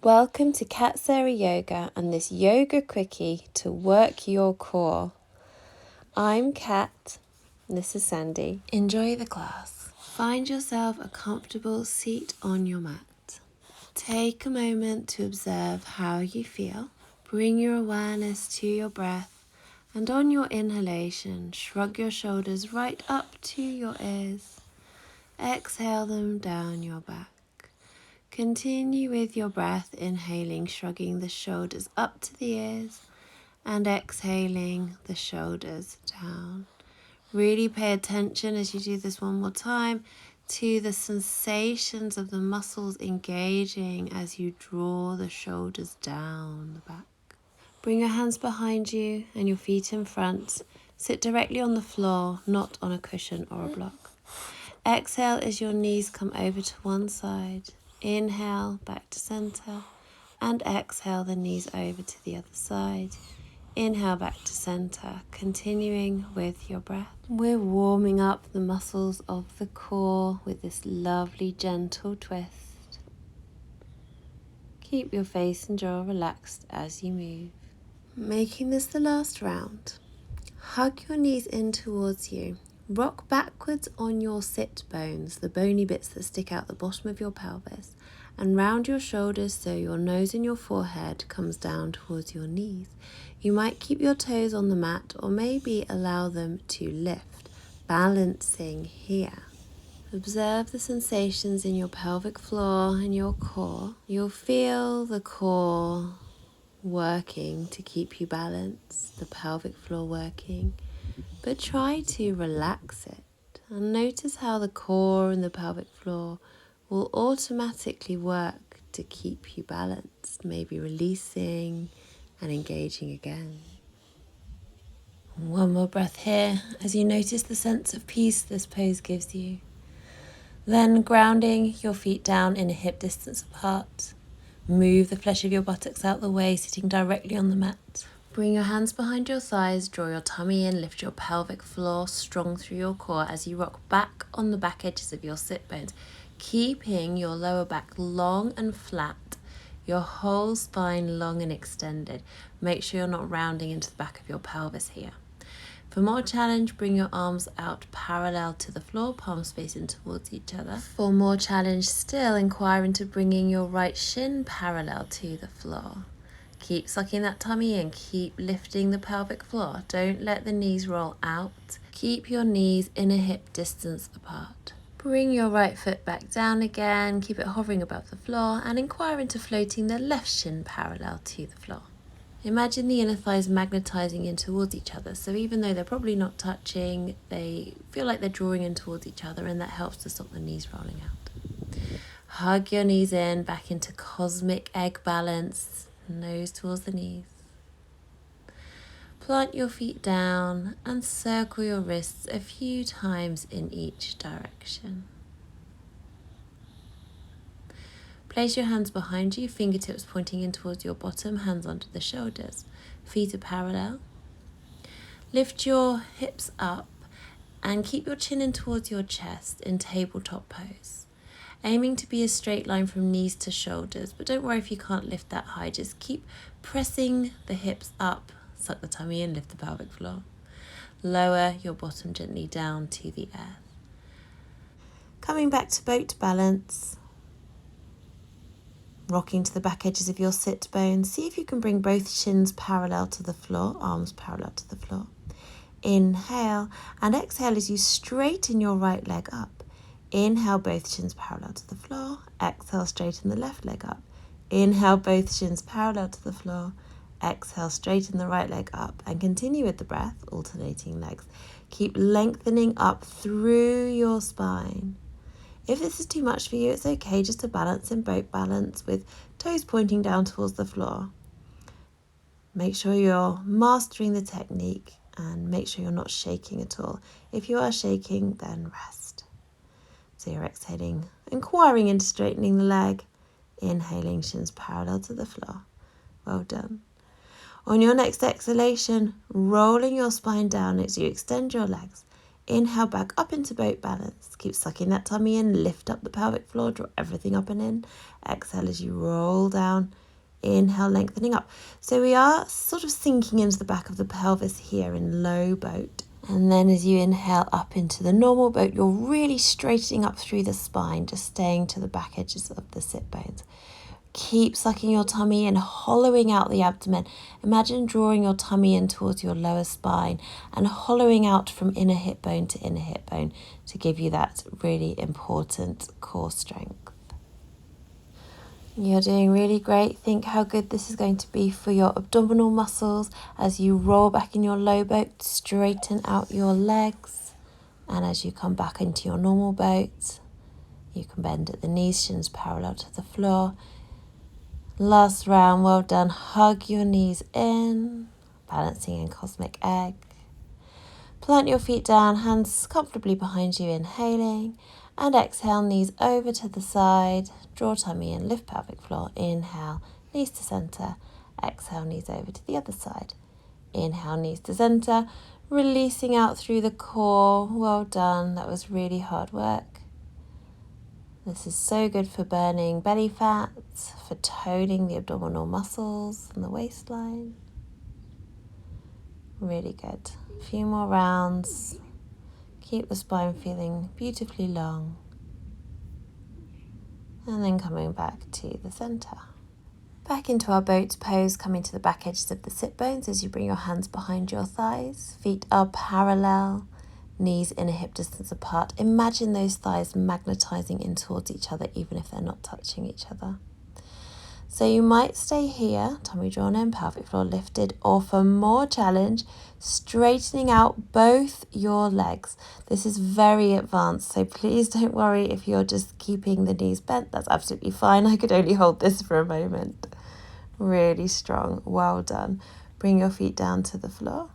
Welcome to Cat Sarah Yoga and this yoga quickie to work your core. I'm Kat, and this is Sandy. Enjoy the class. Find yourself a comfortable seat on your mat. Take a moment to observe how you feel. Bring your awareness to your breath, and on your inhalation, shrug your shoulders right up to your ears. Exhale them down your back. Continue with your breath, inhaling, shrugging the shoulders up to the ears, and exhaling the shoulders down. Really pay attention as you do this one more time to the sensations of the muscles engaging as you draw the shoulders down the back. Bring your hands behind you and your feet in front. Sit directly on the floor, not on a cushion or a block. Exhale as your knees come over to one side. Inhale back to center and exhale the knees over to the other side. Inhale back to center, continuing with your breath. We're warming up the muscles of the core with this lovely gentle twist. Keep your face and jaw relaxed as you move. Making this the last round. Hug your knees in towards you. Rock backwards on your sit bones, the bony bits that stick out the bottom of your pelvis, and round your shoulders so your nose and your forehead comes down towards your knees. You might keep your toes on the mat or maybe allow them to lift, balancing here. Observe the sensations in your pelvic floor and your core. You'll feel the core working to keep you balanced, the pelvic floor working. But try to relax it and notice how the core and the pelvic floor will automatically work to keep you balanced, maybe releasing and engaging again. One more breath here as you notice the sense of peace this pose gives you. Then grounding your feet down in a hip distance apart. Move the flesh of your buttocks out the way, sitting directly on the mat. Bring your hands behind your thighs, draw your tummy in, lift your pelvic floor strong through your core as you rock back on the back edges of your sit bones, keeping your lower back long and flat, your whole spine long and extended. Make sure you're not rounding into the back of your pelvis here. For more challenge, bring your arms out parallel to the floor, palms facing towards each other. For more challenge still, inquire into bringing your right shin parallel to the floor. Keep sucking that tummy in, keep lifting the pelvic floor. Don't let the knees roll out. Keep your knees in a hip distance apart. Bring your right foot back down again, keep it hovering above the floor, and inquire into floating the left shin parallel to the floor. Imagine the inner thighs magnetizing in towards each other, so even though they're probably not touching, they feel like they're drawing in towards each other, and that helps to stop the knees rolling out. Hug your knees in, back into cosmic egg balance, nose towards the knees. Plant your feet down and circle your wrists a few times in each direction. Place your hands behind you, fingertips pointing in towards your bottom, hands onto the shoulders. Feet are parallel. Lift your hips up and keep your chin in towards your chest in tabletop pose. Aiming to be a straight line from knees to shoulders, but don't worry if you can't lift that high. Just keep pressing the hips up, suck the tummy in, lift the pelvic floor. Lower your bottom gently down to the earth. Coming back to boat balance. Rocking to the back edges of your sit bones. See if you can bring both shins parallel to the floor, arms parallel to the floor. Inhale and exhale as you straighten your right leg up. Inhale, both shins parallel to the floor. Exhale, straighten the left leg up. Inhale, both shins parallel to the floor. Exhale, straighten the right leg up and continue with the breath, alternating legs. Keep lengthening up through your spine. If this is too much for you, it's okay just to balance in boat balance with toes pointing down towards the floor. Make sure you're mastering the technique and make sure you're not shaking at all. If you are shaking, then rest. So you're exhaling, inquiring into straightening the leg, inhaling, shins parallel to the floor. Well done. On your next exhalation, rolling your spine down as you extend your legs. Inhale back up into boat balance. Keep sucking that tummy in, lift up the pelvic floor, draw everything up and in. Exhale as you roll down. Inhale, lengthening up. So we are sort of sinking into the back of the pelvis here in low boat. And then as you inhale up into the normal boat, you're really straightening up through the spine, just staying to the back edges of the sit bones. Keep sucking your tummy in, hollowing out the abdomen. Imagine drawing your tummy in towards your lower spine and hollowing out from inner hip bone to inner hip bone to give you that really important core strength. You're doing really great. Think how good this is going to be for your abdominal muscles as you roll back in your low boat, straighten out your legs. And as you come back into your normal boat, you can bend at the knees, shins parallel to the floor. Last round, well done. Hug your knees in, balancing in cosmic egg. Plant your feet down, hands comfortably behind you, inhaling. And exhale, knees over to the side. Draw tummy in, lift pelvic floor. Inhale, knees to center. Exhale, knees over to the other side. Inhale, knees to center. Releasing out through the core. Well done. That was really hard work. This is so good for burning belly fat, for toning the abdominal muscles and the waistline. Really good. A few more rounds. Keep the spine feeling beautifully long. And then coming back to the center. Back into our boat pose, coming to the back edges of the sit bones as you bring your hands behind your thighs. Feet are parallel. Knees inner hip distance apart. Imagine those thighs magnetizing in towards each other, even if they're not touching each other. So you might stay here, tummy drawn in, pelvic floor lifted, or for more challenge, straightening out both your legs. This is very advanced, so please don't worry if you're just keeping the knees bent. That's absolutely fine. I could only hold this for a moment. Really strong. Well done. Bring your feet down to the floor.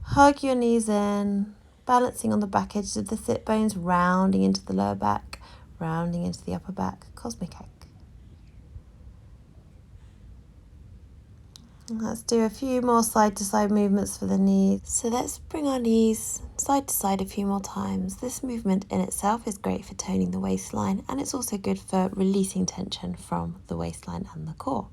Hug your knees in, balancing on the back edges of the sit bones, rounding into the lower back, rounding into the upper back, cosmic egg. Let's do a few more side to side movements for the knees. So let's bring our knees side to side a few more times. This movement in itself is great for toning the waistline, and it's also good for releasing tension from the waistline and the core.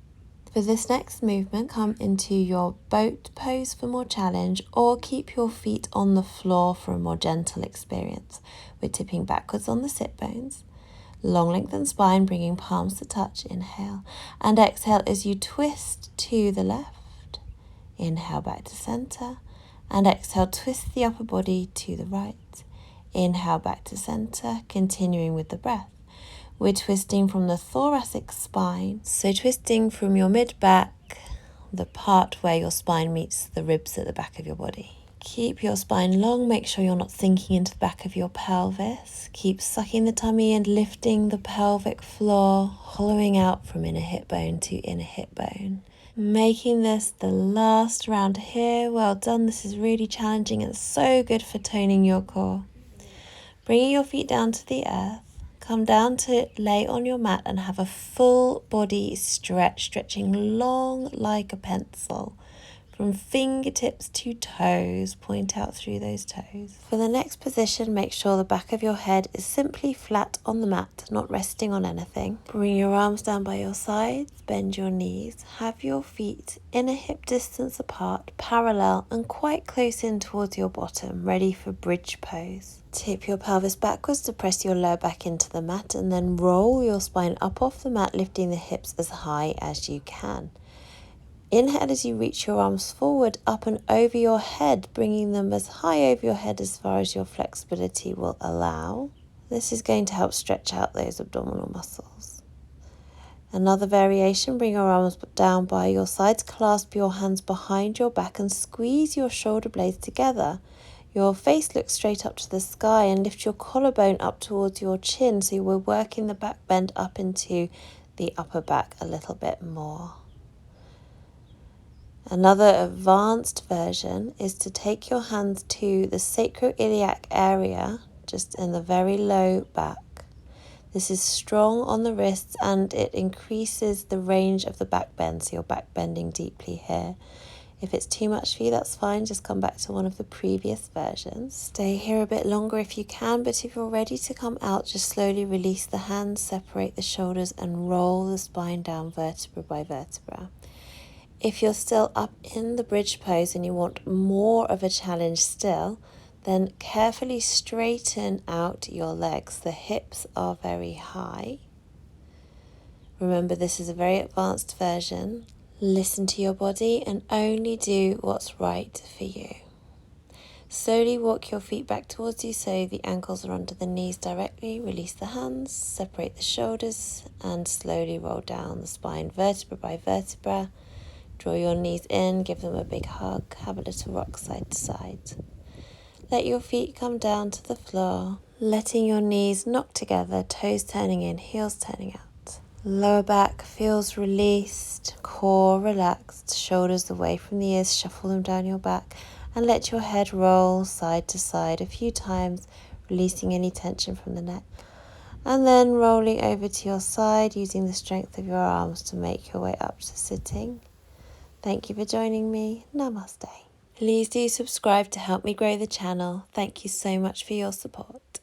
For this next movement, come into your boat pose for more challenge, or keep your feet on the floor for a more gentle experience. We're tipping backwards on the sit bones. Long lengthened spine, bringing palms to touch. Inhale. And exhale as you twist to the left. Inhale back to center. And exhale, twist the upper body to the right. Inhale back to center, continuing with the breath. We're twisting from the thoracic spine, so twisting from your mid-back, the part where your spine meets the ribs at the back of your body. Keep your spine long, make sure you're not sinking into the back of your pelvis. Keep sucking the tummy and lifting the pelvic floor, hollowing out from inner hip bone to inner hip bone. Making this the last round here. Well done, this is really challenging and so good for toning your core. Bringing your feet down to the earth. Come down to lay on your mat and have a full body stretch, stretching long like a pencil. From fingertips to toes, point out through those toes. For the next position, make sure the back of your head is simply flat on the mat, not resting on anything. Bring your arms down by your sides, bend your knees, have your feet inner hip distance apart, parallel and quite close in towards your bottom, ready for bridge pose. Tip your pelvis backwards to press your lower back into the mat and then roll your spine up off the mat, lifting the hips as high as you can. Inhale as you reach your arms forward, up and over your head, bringing them as high over your head as far as your flexibility will allow. This is going to help stretch out those abdominal muscles. Another variation, bring your arms down by your sides, clasp your hands behind your back and squeeze your shoulder blades together. Your face looks straight up to the sky and lift your collarbone up towards your chin, so we're working the back bend up into the upper back a little bit more. Another advanced version is to take your hands to the sacroiliac area, just in the very low back. This is strong on the wrists and it increases the range of the back bend, so you're back bending deeply here. If it's too much for you, that's fine. Just come back to one of the previous versions. Stay here a bit longer if you can, but if you're ready to come out, just slowly release the hands, separate the shoulders, and roll the spine down vertebra by vertebra. If you're still up in the bridge pose and you want more of a challenge still, then carefully straighten out your legs. The hips are very high. Remember, this is a very advanced version. Listen to your body and only do what's right for you. Slowly walk your feet back towards you so the ankles are under the knees directly. Release the hands, separate the shoulders, and slowly roll down the spine vertebra by vertebra. Draw your knees in, give them a big hug, have a little rock side to side. Let your feet come down to the floor, letting your knees knock together, toes turning in, heels turning out. Lower back feels released, core relaxed, shoulders away from the ears, shuffle them down your back, and let your head roll side to side a few times, releasing any tension from the neck. And then rolling over to your side, using the strength of your arms to make your way up to sitting. Thank you for joining me. Namaste. Please do subscribe to help me grow the channel. Thank you so much for your support.